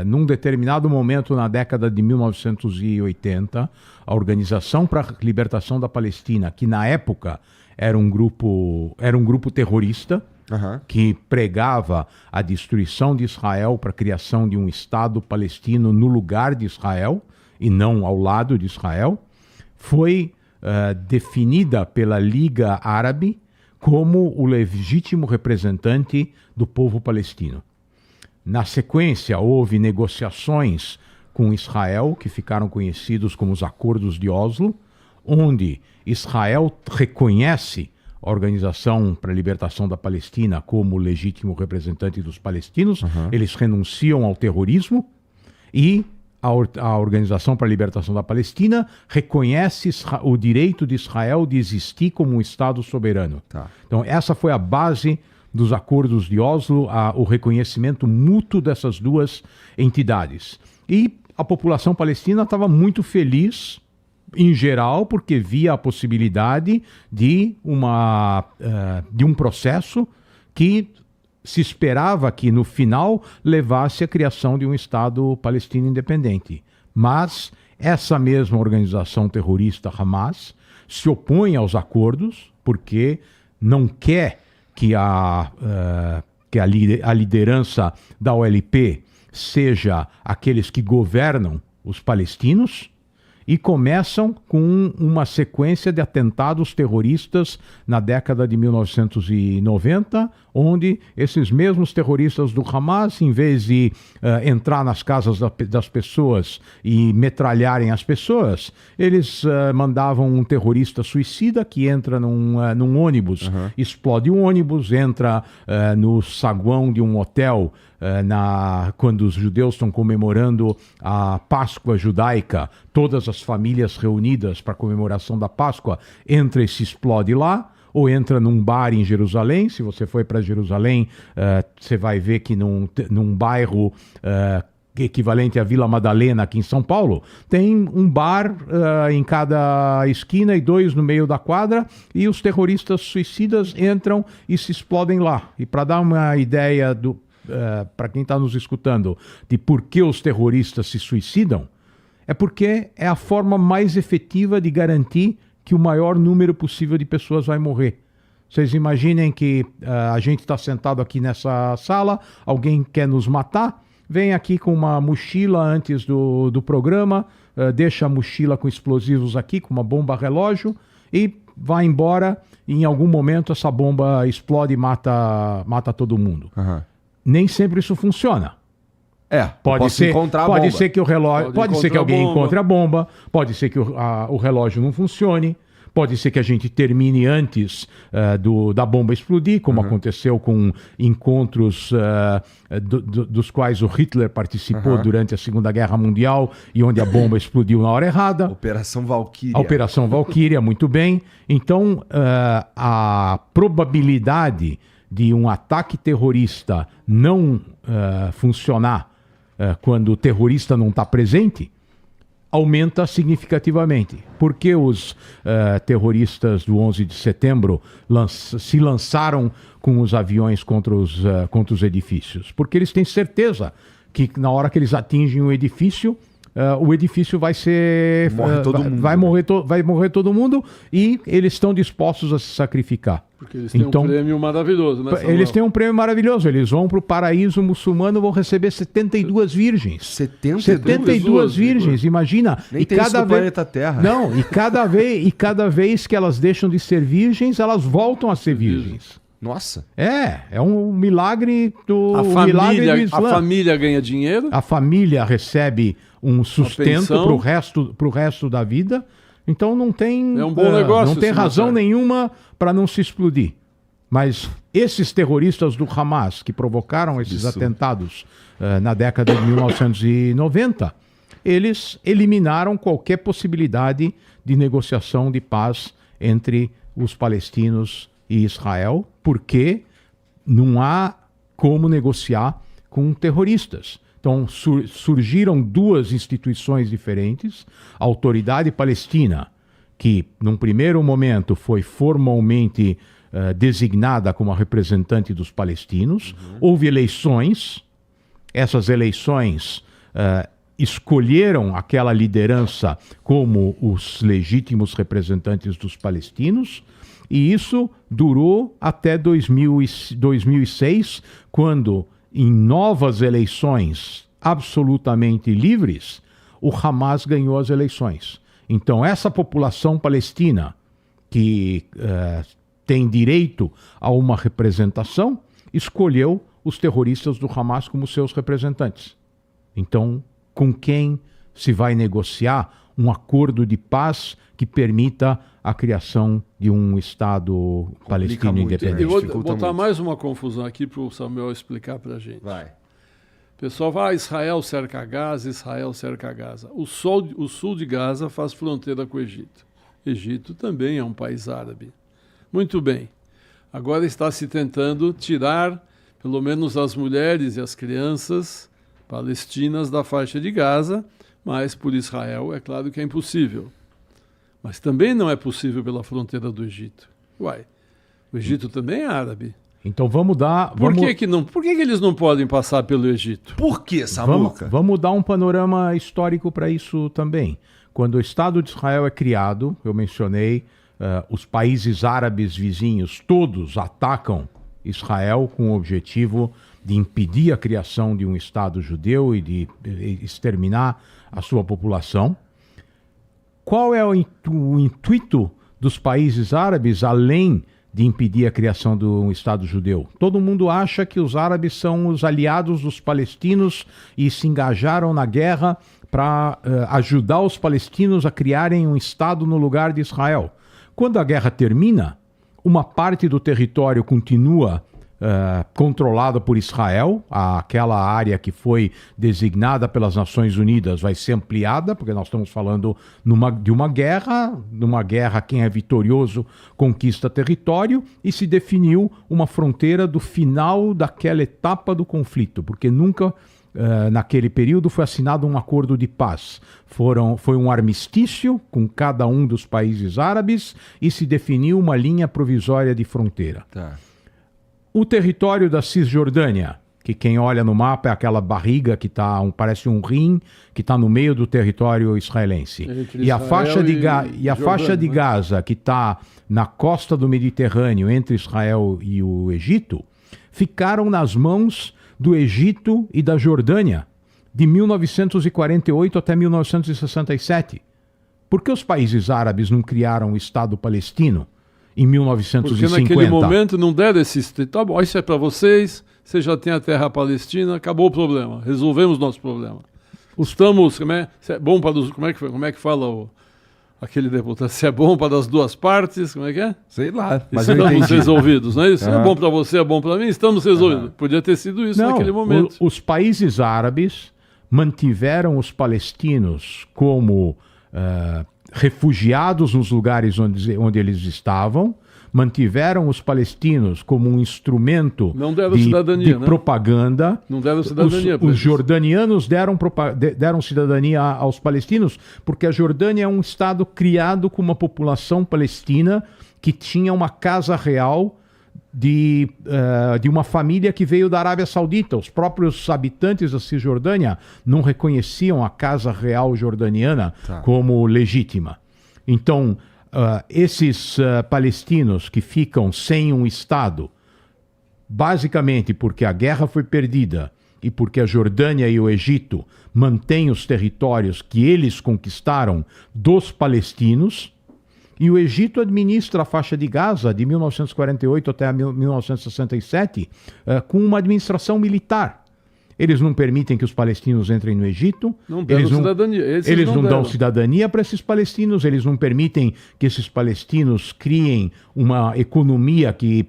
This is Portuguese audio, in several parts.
num determinado momento na década de 1980, a Organização para a Libertação da Palestina, que na época era um grupo terrorista, que pregava a destruição de Israel para a criação de um Estado palestino no lugar de Israel e não ao lado de Israel, foi definida pela Liga Árabe como o legítimo representante do povo palestino. Na sequência, houve negociações com Israel, que ficaram conhecidos como os Acordos de Oslo, onde Israel reconhece a Organização para a Libertação da Palestina como legítimo representante dos palestinos, eles renunciam ao terrorismo e a Organização para a Libertação da Palestina reconhece o direito de Israel de existir como um Estado soberano. Então essa foi a base dos Acordos de Oslo, o reconhecimento mútuo dessas duas entidades. E a população palestina estava muito feliz, em geral, porque via a possibilidade de um processo que se esperava que, no final, levasse à criação de um Estado palestino independente. Mas essa mesma organização terrorista, Hamas, se opõe aos acordos porque não quer que a liderança da OLP seja aqueles que governam os palestinos, e começam com uma sequência de atentados terroristas na década de 1990, onde esses mesmos terroristas do Hamas, em vez de entrar nas casas das pessoas e metralharem as pessoas, eles mandavam um terrorista suicida que entra num ônibus, explode o ônibus, entra no saguão de um hotel, quando os judeus estão comemorando a Páscoa judaica, todas as famílias reunidas para a comemoração da Páscoa, entra e se explode lá, ou entra num bar em Jerusalém. Se você for para Jerusalém, você vai ver que num bairro equivalente à Vila Madalena aqui em São Paulo, tem um bar em cada esquina e 2 no meio da quadra, e os terroristas suicidas entram e se explodem lá. E para dar uma ideia para quem está nos escutando, de por que os terroristas se suicidam, é porque é a forma mais efetiva de garantir que o maior número possível de pessoas vai morrer. Vocês imaginem que a gente está sentado aqui nessa sala, alguém quer nos matar, vem aqui com uma mochila antes do programa, deixa a mochila com explosivos aqui, com uma bomba relógio, e vai embora, e em algum momento essa bomba explode e mata todo mundo. Nem sempre isso funciona. Pode ser que o relógio, pode ser que alguém encontre a bomba, pode ser que o relógio não funcione, pode ser que a gente termine antes da bomba explodir, como aconteceu com encontros dos quais o Hitler participou durante a Segunda Guerra Mundial e onde a bomba explodiu na hora errada. Operação Valkyria. A Operação Valkyria, muito bem. Então, a probabilidade de um ataque terrorista não funcionar quando o terrorista não está presente aumenta significativamente. Por que os terroristas do 11 de setembro se lançaram com os aviões contra os edifícios? Porque eles têm certeza que na hora que eles atingem o edifício vai ser... vai morrer todo mundo, e eles estão dispostos a se sacrificar. Porque eles têm um prêmio maravilhoso, né? Eles têm um prêmio maravilhoso. Eles vão para o paraíso muçulmano, vão receber 72 virgens. 72 virgens, imagina. Nem tem isso no planeta Terra. Não, e cada vez que elas deixam de ser virgens, elas voltam a ser virgens. Nossa. É um milagre do Islã. A família ganha dinheiro. A família recebe um sustento para o resto da vida. Então não tem, um bom negócio, não tem razão nenhuma para não se explodir. Mas esses terroristas do Hamas que provocaram esses atentados na década de 1990, eles eliminaram qualquer possibilidade de negociação de paz entre os palestinos e Israel, porque não há como negociar com terroristas. Então surgiram duas instituições diferentes, a Autoridade Palestina, que num primeiro momento foi formalmente designada como a representante dos palestinos, houve eleições, essas eleições escolheram aquela liderança como os legítimos representantes dos palestinos, e isso durou até 2006, quando, em novas eleições absolutamente livres, o Hamas ganhou as eleições. Então, essa população palestina que tem direito a uma representação, escolheu os terroristas do Hamas como seus representantes. Então, com quem se vai negociar um acordo de paz que permita a criação de um Estado palestino independente? Eu vou botar mais uma confusão aqui para o Samuel explicar para a gente. Vai. O pessoal vai, Israel cerca Gaza, Israel cerca Gaza. O sul de Gaza faz fronteira com o Egito. Egito também é um país árabe. Muito bem. Agora está se tentando tirar, pelo menos as mulheres e as crianças palestinas da faixa de Gaza, mas por Israel é claro que é impossível. Mas também não é possível pela fronteira do Egito. Uai, o Egito também é árabe. Então vamos dar... Por que eles não podem passar pelo Egito? Por que, Samuca? Vamos dar um panorama histórico para isso também. Quando o Estado de Israel é criado, eu mencionei, os países árabes vizinhos todos atacam Israel com o objetivo de impedir a criação de um Estado judeu e de exterminar a sua população. Qual é o intuito dos países árabes, além de impedir a criação de um Estado judeu? Todo mundo acha que os árabes são os aliados dos palestinos e se engajaram na guerra para ajudar os palestinos a criarem um Estado no lugar de Israel. Quando a guerra termina, uma parte do território continua controlada por Israel, aquela área que foi designada pelas Nações Unidas vai ser ampliada, porque nós estamos falando de uma guerra, quem é vitorioso conquista território, e se definiu uma fronteira do final daquela etapa do conflito, porque nunca, naquele período, foi assinado um acordo de paz. Foi um armistício com cada um dos países árabes e se definiu uma linha provisória de fronteira. Tá. O território da Cisjordânia, que quem olha no mapa é aquela barriga que parece um rim, que está no meio do território israelense. E a faixa de Gaza, que está na costa do Mediterrâneo, entre Israel e o Egito, ficaram nas mãos do Egito e da Jordânia, de 1948 até 1967. Por que os países árabes não criaram o Estado palestino em 1950? Porque naquele momento não deram esse... Tá bom, isso é para vocês, vocês já têm a terra palestina, acabou o problema, resolvemos nosso problema. Estamos... Como é que fala aquele deputado? Se é bom para as duas partes, como é que é? Sei lá, mas estamos resolvidos, não é isso? É bom para você, é bom para mim, estamos resolvidos. Podia ter sido isso naquele momento. Os países árabes mantiveram os palestinos como... refugiados nos lugares onde eles estavam, mantiveram os palestinos como um instrumento de propaganda. Não deram cidadania. Os jordanianos deram cidadania aos palestinos, porque a Jordânia é um estado criado com uma população palestina que tinha uma casa real de uma família que veio da Arábia Saudita. Os próprios habitantes da Cisjordânia não reconheciam a casa real jordaniana como legítima. Então, esses palestinos que ficam sem um Estado, basicamente porque a guerra foi perdida e porque a Jordânia e o Egito mantêm os territórios que eles conquistaram dos palestinos, e o Egito administra a faixa de Gaza de 1948 até 1967 com uma administração militar. Eles não permitem que os palestinos entrem no Egito. Eles não dão cidadania para esses palestinos. Eles não permitem que esses palestinos criem uma economia que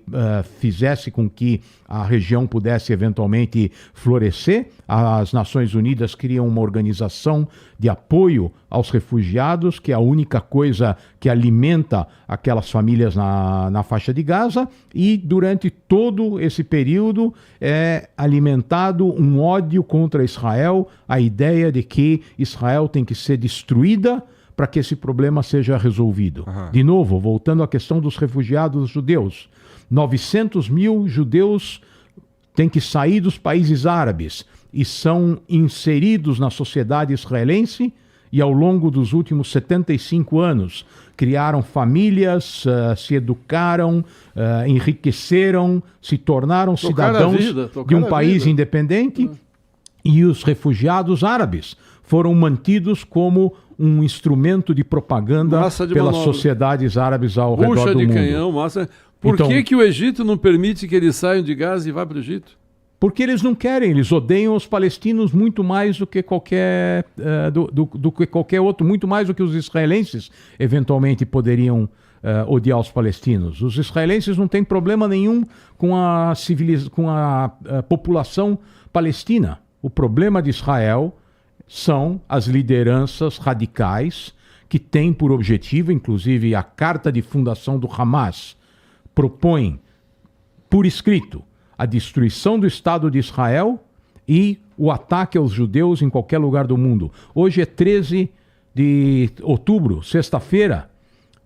fizesse com que a região pudesse eventualmente florescer. As Nações Unidas criam uma organização de apoio aos refugiados, que é a única coisa que alimenta aquelas famílias na faixa de Gaza, e durante todo esse período é alimentado um ódio contra Israel, a ideia de que Israel tem que ser destruída para que esse problema seja resolvido. De novo, voltando à questão dos refugiados judeus, 900 mil judeus têm que sair dos países árabes. e são inseridos na sociedade israelense e ao longo dos últimos 75 anos criaram famílias, se educaram, enriqueceram, se tornaram cidadãos de um país independente, e os refugiados árabes foram mantidos como um instrumento de propaganda pelas sociedades árabes ao redor do mundo. Canhão, Por que o Egito não permite que eles saiam de Gaza e vá para o Egito? Porque eles não querem, eles odeiam os palestinos muito mais do que qualquer outro, muito mais do que os israelenses eventualmente poderiam odiar os palestinos. Os israelenses não têm problema nenhum com a população palestina. O problema de Israel são as lideranças radicais que têm por objetivo, inclusive a carta de fundação do Hamas propõe por escrito a destruição do Estado de Israel e o ataque aos judeus em qualquer lugar do mundo. Hoje é 13 de outubro, sexta-feira.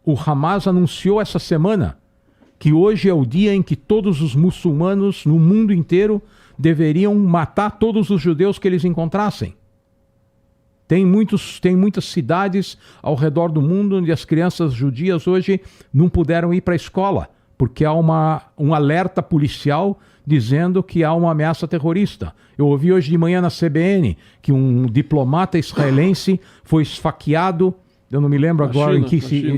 O Hamas anunciou essa semana que hoje é o dia em que todos os muçulmanos no mundo inteiro deveriam matar todos os judeus que eles encontrassem. Tem muitas cidades ao redor do mundo onde as crianças judias hoje não puderam ir para a escola, porque há um alerta policial dizendo que há uma ameaça terrorista. Eu ouvi hoje de manhã na CBN que um diplomata israelense foi esfaqueado, eu não me lembro agora,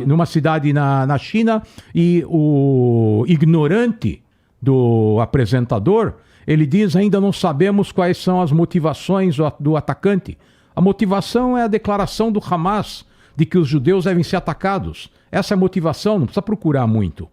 numa cidade na China, e o ignorante do apresentador, ele diz: ainda não sabemos quais são as motivações do atacante. A motivação é a declaração do Hamas de que os judeus devem ser atacados. Essa é a motivação, não precisa procurar muito.